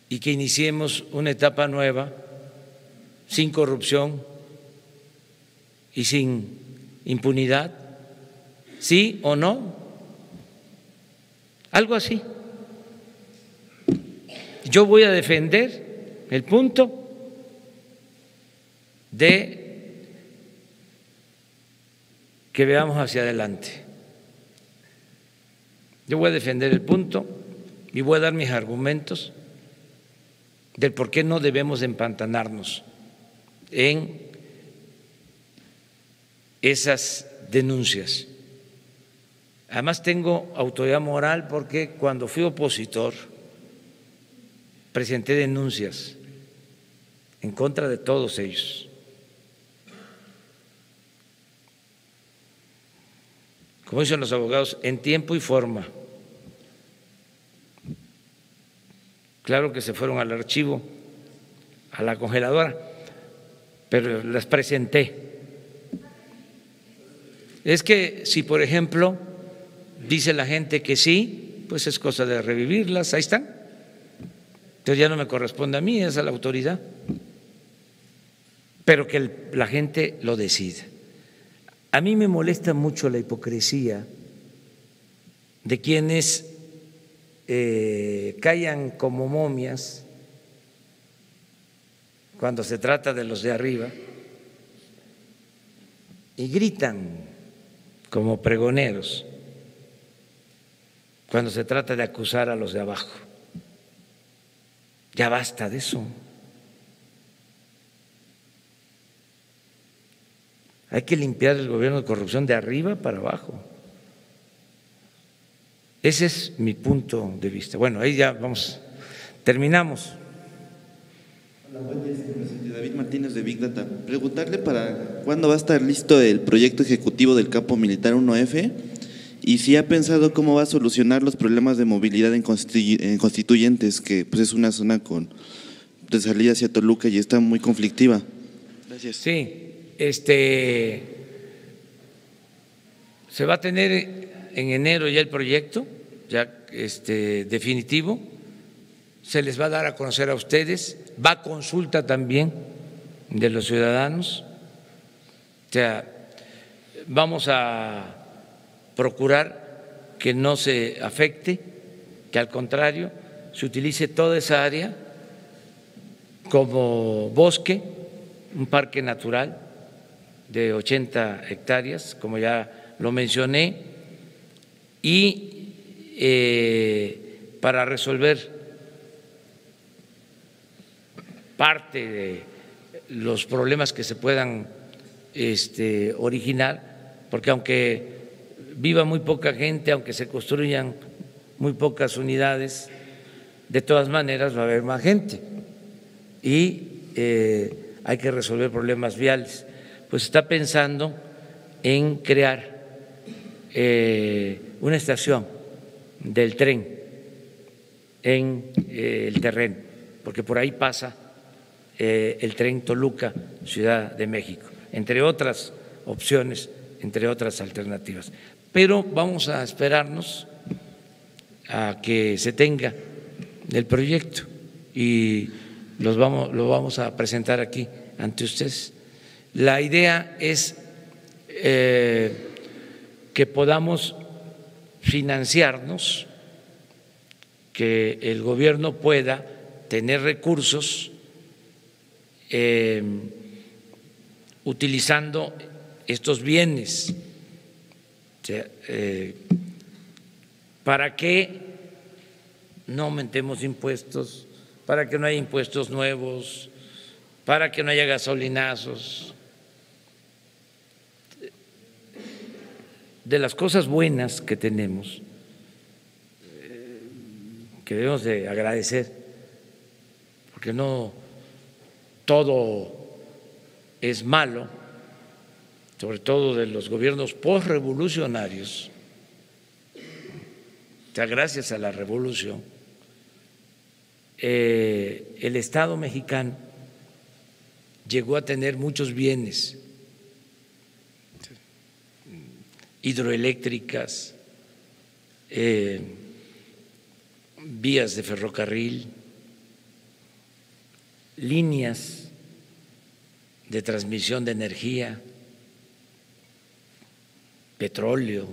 S1: y que iniciemos una etapa nueva sin corrupción y sin impunidad? ¿Sí o no? Algo así. Yo voy a defender el punto de que veamos hacia adelante. Yo voy a defender el punto y voy a dar mis argumentos del por qué no debemos empantanarnos en esas denuncias. Además tengo autoridad moral porque cuando fui opositor presenté denuncias en contra de todos ellos. Como dicen los abogados, en tiempo y forma. Claro que se fueron al archivo, a la congeladora, pero las presenté. Es que si, por ejemplo, dice la gente que sí, pues es cosa de revivirlas, ahí están. Entonces ya no me corresponde a mí, es a la autoridad. Pero que la gente lo decida. A mí me molesta mucho la hipocresía de quienes callan como momias cuando se trata de los de arriba y gritan como pregoneros cuando se trata de acusar a los de abajo. Ya basta de eso. Hay que limpiar el gobierno de corrupción de arriba para abajo. Ese es mi punto de vista. Bueno, ahí ya vamos, terminamos.
S11: Hola, buen día, señor presidente. David Martínez de Big Data. Preguntarle para cuándo va a estar listo el proyecto ejecutivo del campo militar 1F y si ha pensado cómo va a solucionar los problemas de movilidad en Constituyentes, que pues es una zona de salida hacia Toluca y está muy conflictiva. Gracias.
S1: Sí. Se va a tener en enero ya el proyecto, ya definitivo, se les va a dar a conocer a ustedes, va a consulta también de los ciudadanos, o sea, vamos a procurar que no se afecte, que al contrario se utilice toda esa área como bosque, un parque natural de 80 hectáreas, como ya lo mencioné, y para resolver parte de los problemas que se puedan originar, porque aunque viva muy poca gente, aunque se construyan muy pocas unidades, de todas maneras va a haber más gente y hay que resolver problemas viales. Pues está pensando en crear una estación del tren en el terreno, porque por ahí pasa el tren Toluca, Ciudad de México, entre otras opciones, entre otras alternativas. Pero vamos a esperarnos a que se tenga el proyecto y lo vamos a presentar aquí ante ustedes. La idea es que podamos financiarnos, que el gobierno pueda tener recursos utilizando estos bienes, o sea, para que no aumentemos impuestos, para que no haya impuestos nuevos, para que no haya gasolinazos. De las cosas buenas que tenemos, que debemos de agradecer, porque no todo es malo, sobre todo de los gobiernos postrevolucionarios, o sea, gracias a la revolución, el Estado mexicano llegó a tener muchos bienes, hidroeléctricas, vías de ferrocarril, líneas de transmisión de energía, petróleo,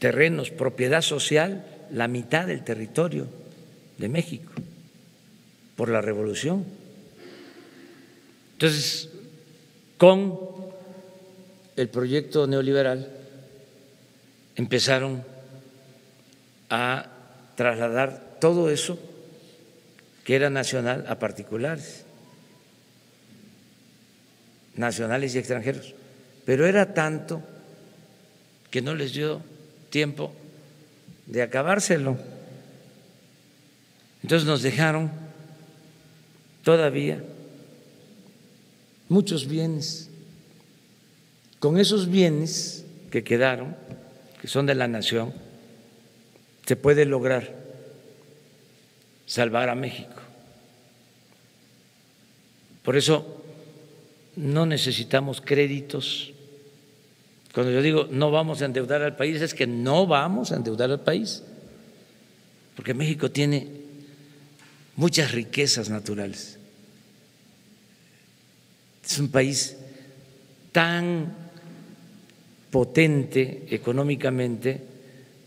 S1: terrenos, propiedad social, la mitad del territorio de México por la revolución. Entonces, con el proyecto neoliberal empezaron a trasladar todo eso que era nacional a particulares, nacionales y extranjeros, pero era tanto que no les dio tiempo de acabárselo. Entonces nos dejaron todavía muchos bienes. Con esos bienes que quedaron, que son de la nación, se puede lograr salvar a México. Por eso no necesitamos créditos. Cuando yo digo no vamos a endeudar al país, es que no vamos a endeudar al país, porque México tiene muchas riquezas naturales. Es un país tan potente económicamente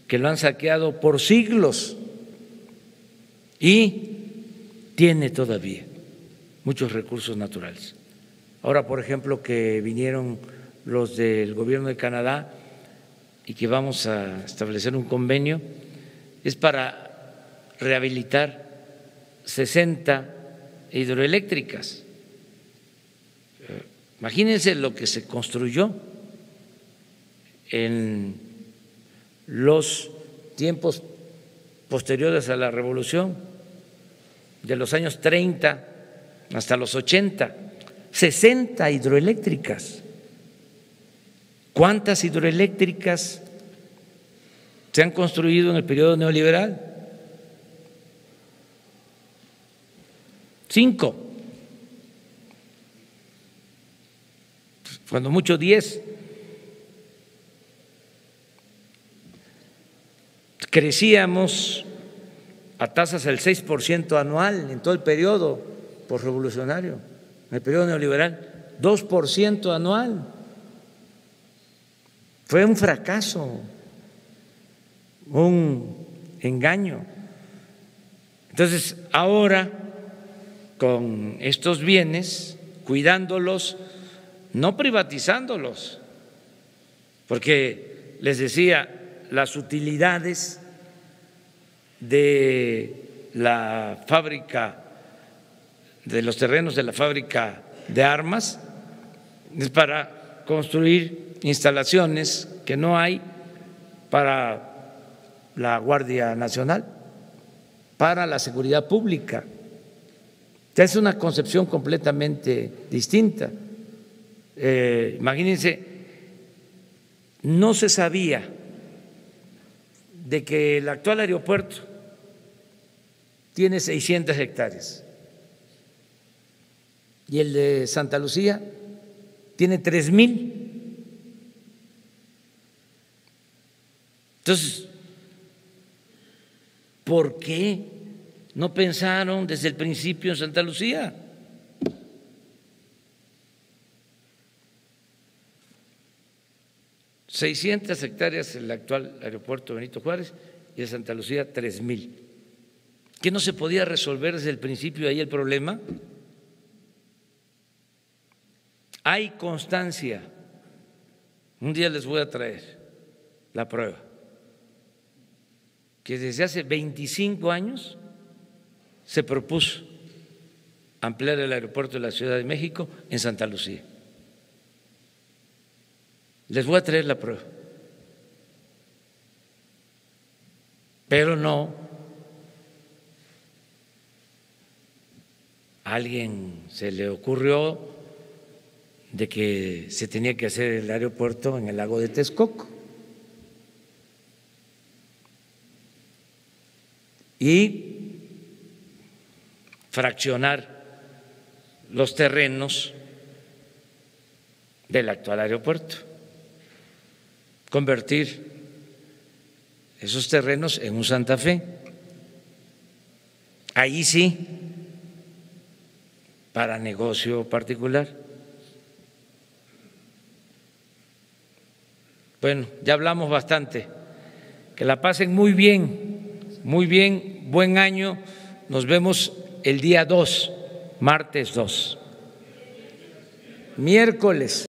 S1: que lo han saqueado por siglos y tiene todavía muchos recursos naturales. Ahora, por ejemplo, que vinieron los del gobierno de Canadá y que vamos a establecer un convenio, es para rehabilitar 60 hidroeléctricas. Imagínense lo que se construyó en los tiempos posteriores a la Revolución, de los años 30 hasta los 80, 60 hidroeléctricas. ¿Cuántas hidroeléctricas se han construido en el periodo neoliberal? 5. Cuando mucho 10. Crecíamos a tasas del 6% anual en todo el periodo posrevolucionario. En el periodo neoliberal, 2% anual. Fue un fracaso, un engaño. Entonces, ahora, con estos bienes, cuidándolos, no privatizándolos, porque les decía, las utilidades de la fábrica, de los terrenos de la fábrica de armas, es para construir instalaciones que no hay para la Guardia Nacional, para la seguridad pública. Es una concepción completamente distinta. Imagínense, no se sabía de que el actual aeropuerto tiene 600 hectáreas y el de Santa Lucía tiene 3,000. Entonces, ¿por qué no pensaron desde el principio en Santa Lucía? ...600 hectáreas el actual aeropuerto Benito Juárez y de Santa Lucía 3,000. ¿Qué no se podía resolver desde el principio ahí el problema? Hay constancia. Un día les voy a traer la prueba. Que desde hace 25 años se propuso ampliar el aeropuerto de la Ciudad de México en Santa Lucía. Les voy a traer la prueba. Pero no, a alguien se le ocurrió de que se tenía que hacer el aeropuerto en el lago de Texcoco. Y fraccionar los terrenos del actual aeropuerto, convertir esos terrenos en un Santa Fe. Ahí sí, para negocio particular. Bueno, ya hablamos bastante. Que la pasen muy bien, buen año. Nos vemos el día 2, martes 2. Miércoles.